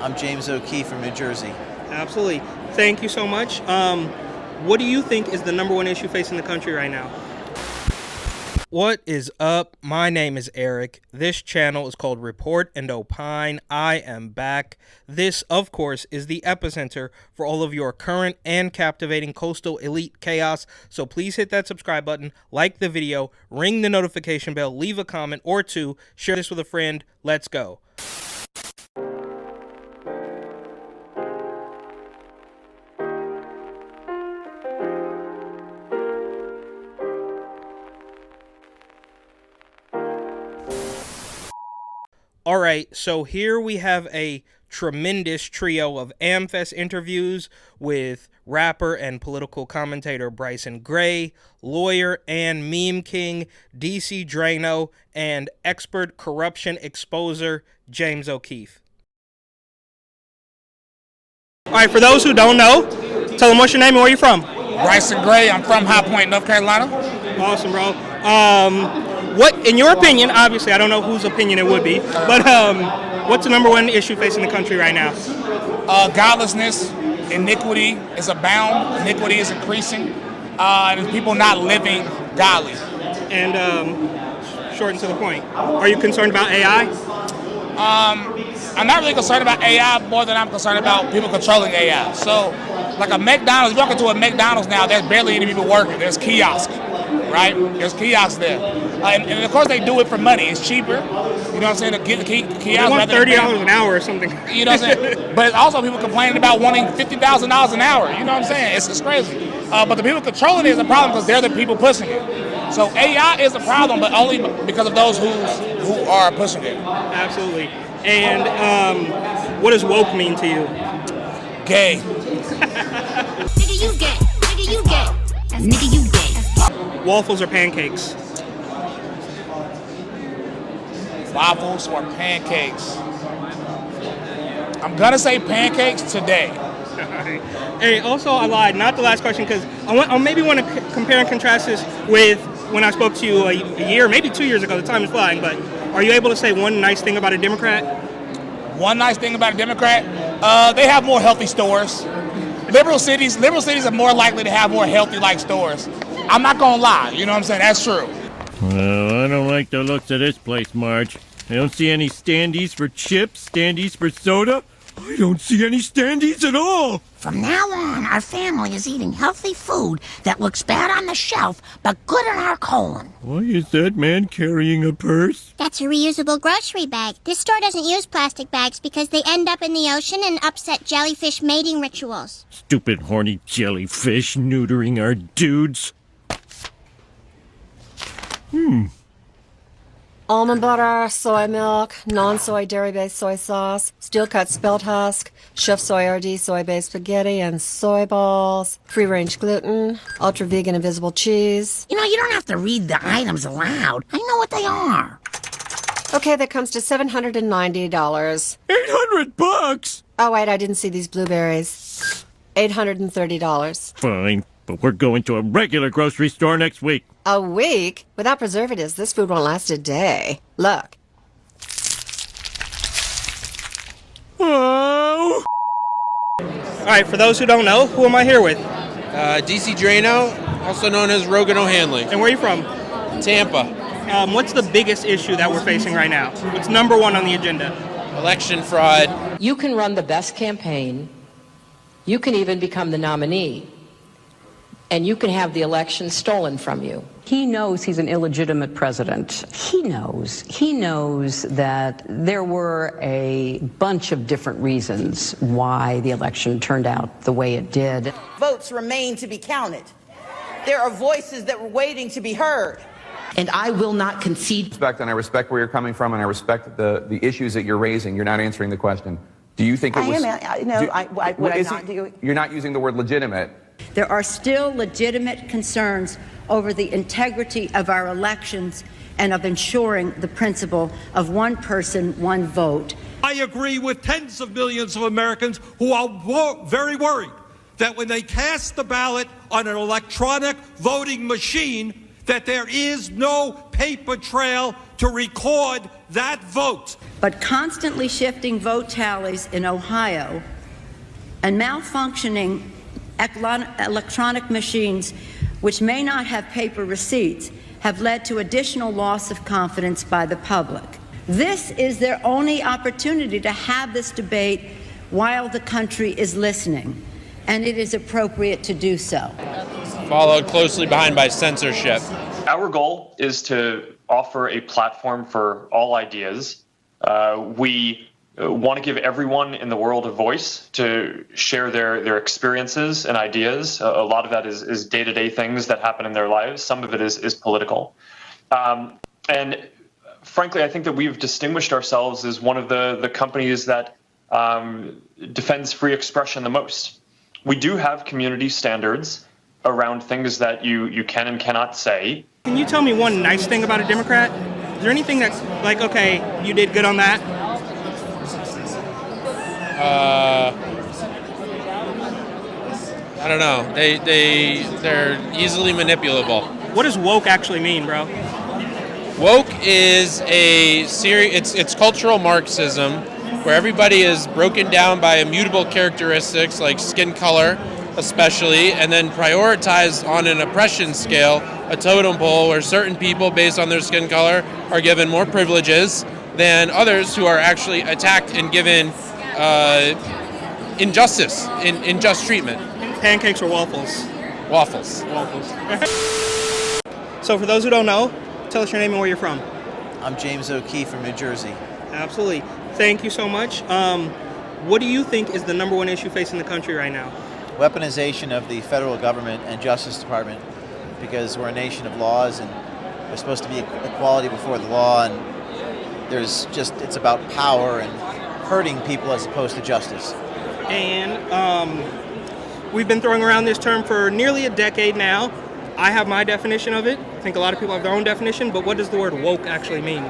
I'm James O'Keefe from New Jersey. Absolutely. Thank you so much. What do you think is the number one issue facing the country right now? What is up? My name is Eric. This channel is called Report and Opine. I am back. This, of course, is the epicenter for all of your current and captivating coastal elite chaos. So please hit that subscribe button, like the video, ring the notification bell, leave a comment or two, share this with a friend. Let's go. All right, so here we have a tremendous trio of AmFest interviews with rapper and political commentator Bryson, lawyer and meme king DC Draino, and expert corruption exposer James O'Keefe. All right, for those who don't know, tell them what's your name and where you're from. Bryson Gray. I'm from High Point, North Carolina. Awesome, bro. What, in your opinion, obviously I don't know whose opinion it would be, but what's the number one issue facing the country right now? Godlessness, iniquity is abound, iniquity is increasing, and people not living godly. And short and to the point, are you concerned about AI? I'm not really concerned about AI more than I'm concerned about people controlling AI. So, like a McDonald's, you walk into a McDonald's now, there's barely any people working. There's kiosks, right? There's kiosks there. And of course they do it for money. It's cheaper. You know what I'm saying? To get the kiosk. They want $30 an hour or something. You know what I'm saying? But it's also people complaining about wanting $50,000 an hour. You know what I'm saying? It's crazy. But the people controlling it is a problem because they're the people pushing it. So AI is a problem, but only because of those who are pushing it. Absolutely. And what does woke mean to you? Gay. Nigga, you gay. Nigga, you gay. Nigga, you gay. Waffles or pancakes? Waffles or pancakes? I'm gonna say pancakes today. Hey, also I lied, not the last question, because I maybe want to compare and contrast this with when I spoke to you a year, maybe 2 years ago. The time is flying, but are you able to say one nice thing about a Democrat? One nice thing about a Democrat? They have more healthy stores. Liberal cities are more likely to have more healthy like stores. I'm not gonna lie, you know what I'm saying? That's true. Well, I don't like the looks of this place, Marge. I don't see any standees for chips, standees for soda. I don't see any standees at all. From now on, our family is eating healthy food that looks bad on the shelf, but good in our colon. Why is that man carrying a purse? That's a reusable grocery bag. This store doesn't use plastic bags because they end up in the ocean and upset jellyfish mating rituals. Stupid horny jellyfish neutering our dudes. Almond butter, soy milk, non-soy dairy-based soy sauce, steel-cut spelt husk, chef Soyardee soy-based spaghetti and soy balls, free-range gluten, ultra-vegan invisible cheese. You know, you don't have to read the items aloud. I know what they are. Okay, that comes to $790. $800? Oh, wait, I didn't see these blueberries. $830. Fine, but we're going to a regular grocery store next week. A week? Without preservatives, this food won't last a day. Look. Oh! All right, for those who don't know, who am I here with? DC Draino, also known as Rogan O'Hanley. And where are you from? Tampa. What's the biggest issue that we're facing right now? What's number one on the agenda? Election fraud. You can run the best campaign. You can even become the nominee. And you can have the election stolen from you. He knows he's an illegitimate president. He knows that there were a bunch of different reasons why the election turned out the way it did. Votes remain to be counted. There are voices that were waiting to be heard. And I will not concede. And I respect where you're coming from, and I respect the issues that you're raising. You're not answering the question. Do you think it was... You're not using the word legitimate. There are still legitimate concerns over the integrity of our elections and of ensuring the principle of one person, one vote. I agree with tens of millions of Americans who are very worried that when they cast the ballot on an electronic voting machine, that there is no paper trail to record that vote. But constantly shifting vote tallies in Ohio and malfunctioning electronic machines which may not have paper receipts have led to additional loss of confidence by the public. This is their only opportunity to have this debate while the country is listening, and it is appropriate to do so. Followed closely behind by censorship. Our goal is to offer a platform for all ideas. We want to give everyone in the world a voice to share their experiences and ideas. A lot of that is day-to-day things that happen in their lives. Some of it is political. And frankly, I think that we've distinguished ourselves as one of the companies that defends free expression the most. We do have community standards around things that you can and cannot say. Can you tell me one nice thing about a Democrat? Is there anything that's like, okay, you did good on that? I don't know. They're easily manipulable. What does woke actually mean, bro? Woke is it's cultural Marxism where everybody is broken down by immutable characteristics like skin color, especially, and then prioritized on an oppression scale, a totem pole where certain people based on their skin color are given more privileges than others who are actually attacked and given injustice, unjust treatment. Pancakes or waffles? Waffles. So for those who don't know, tell us your name and where you're from. I'm James O'Keefe from New Jersey. Absolutely. Thank you so much. What do you think is the number one issue facing the country right now? Weaponization of the federal government and Justice Department, because we're a nation of laws and there's supposed to be equality before the law, and it's about power and hurting people as opposed to justice. And we've been throwing around this term for nearly a decade now. I have my definition of it. I think a lot of people have their own definition, but what does the word woke actually mean?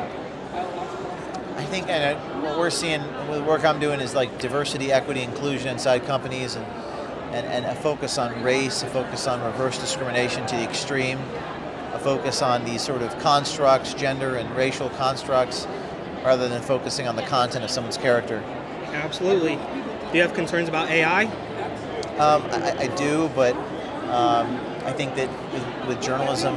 I think what we're seeing with the work I'm doing is like diversity, equity, inclusion inside companies, and a focus on race, a focus on reverse discrimination to the extreme, a focus on these sort of constructs, gender and racial constructs, rather than focusing on the content of someone's character. Absolutely. Do you have concerns about AI? I do, but I think that with journalism,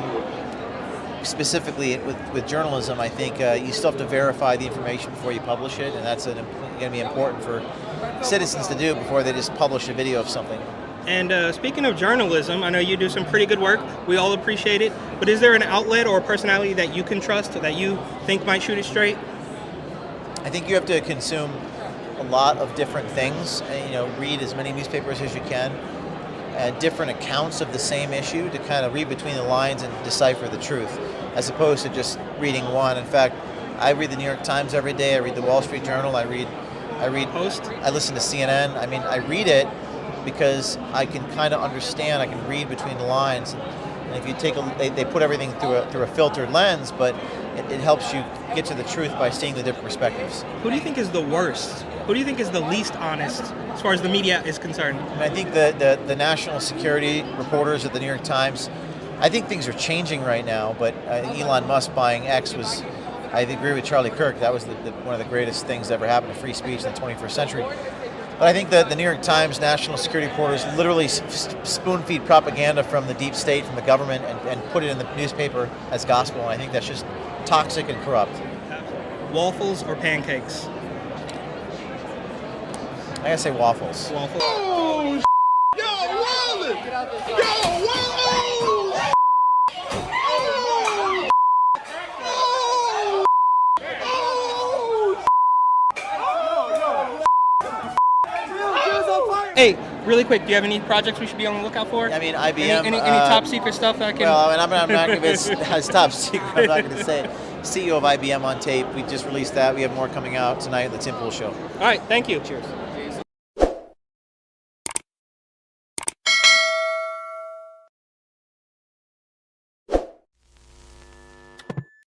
specifically with journalism, I think you still have to verify the information before you publish it, and that's going to be important for citizens to do before they just publish a video of something. And speaking of journalism, I know you do some pretty good work. We all appreciate it. But is there an outlet or a personality that you can trust, that you think might shoot it straight? I think you have to consume a lot of different things, and, read as many newspapers as you can, different accounts of the same issue to kind of read between the lines and decipher the truth, as opposed to just reading one. In fact, I read the New York Times every day. I read the Wall Street Journal. I read Post. I listen to CNN. I mean, I read it because I can kind of understand. I can read between the lines. And if you they put everything through a filtered lens, but it helps you get to the truth by seeing the different perspectives. Who do you think is the worst? Who do you think is the least honest as far as the media is concerned? And I think the national security reporters at the New York Times, I think things are changing right now, but Elon Musk buying X was, I agree with Charlie Kirk, that was one of the greatest things that ever happened to free speech in the 21st century. But I think that the New York Times national security reporters literally spoon-feed propaganda from the deep state, from the government, and put it in the newspaper as gospel, and I think that's just toxic and corrupt. Waffles or pancakes? I gotta say waffles. Waffles. Oh, yo, Wallace! Yo, Wallace! Hey, really quick, do you have any projects we should be on the lookout for? I mean, IBM. Any top secret stuff that I can... Well, I'm not going to it's top secret. I'm not going to say it. CEO of IBM on tape. We just released that. We have more coming out tonight at the Tim Pool Show. All right, thank you. Cheers.